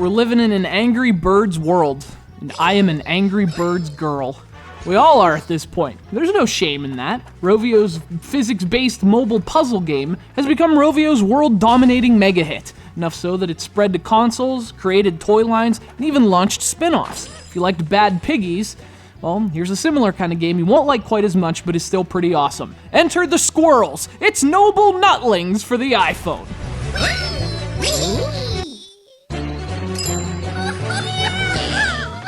We're living in an Angry Birds world, and I am an Angry Birds girl. We all are at this point. There's no shame in that. Rovio's physics-based mobile puzzle game has become Rovio's world-dominating mega hit, enough so that it spread to consoles, created toy lines, and even launched spin-offs. If you liked Bad Piggies, well, here's a similar kind of game you won't like quite as much, but is still pretty awesome. Enter the squirrels! It's Noble Nutlings for the iPhone.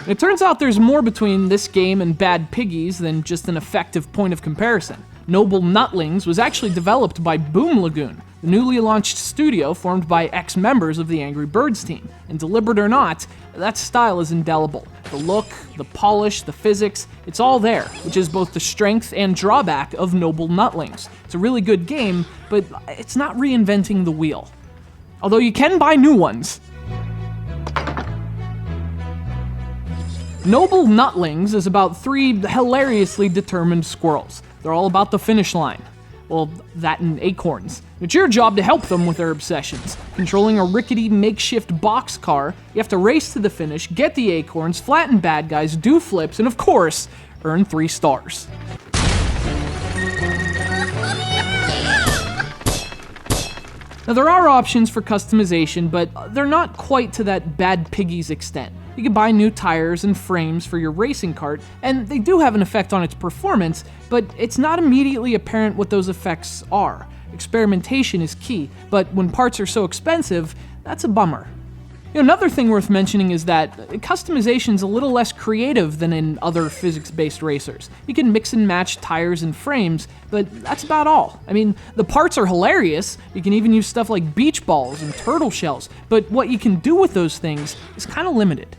It turns out there's more between this game and Bad Piggies than just an effective point of comparison. Noble Nutlings was actually developed by Boomlagoon, the newly launched studio formed by ex-members of the Angry Birds team. And deliberate or not, that style is indelible. The look, the polish, the physics, it's all there, which is both the strength and drawback of Noble Nutlings. It's a really good game, but it's not reinventing the wheel. Although you can buy new ones. Noble Nutlings is about 3 hilariously determined squirrels. They're all about the finish line. Well, that and acorns. It's your job to help them with their obsessions. Controlling a rickety makeshift boxcar, you have to race to the finish, get the acorns, flatten bad guys, do flips, and of course, earn 3 stars. Now there are options for customization, but they're not quite to that Bad Piggies extent. You can buy new tires and frames for your racing cart, and they do have an effect on its performance, but it's not immediately apparent what those effects are. Experimentation is key, but when parts are so expensive, that's a bummer. Another thing worth mentioning is that customization's a little less creative than in other physics-based racers. You can mix and match tires and frames, but that's about all. I mean, the parts are hilarious. You can even use stuff like beach balls and turtle shells, but what you can do with those things is kind of limited.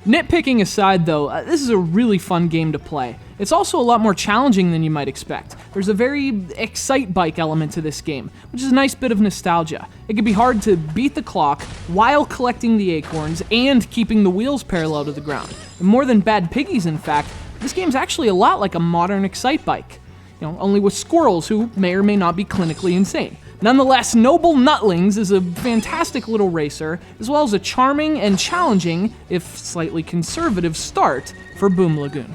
Nitpicking aside though, this is a really fun game to play. It's also a lot more challenging than you might expect. There's a very excite-bike element to this game, which is a nice bit of nostalgia. It can be hard to beat the clock while collecting the acorns and keeping the wheels parallel to the ground. And more than Bad Piggies, in fact, this game's actually a lot like a modern excite-bike. Only with squirrels who may or may not be clinically insane. Nonetheless, Noble Nutlings is a fantastic little racer, as well as a charming and challenging, if slightly conservative, start for Boomlagoon.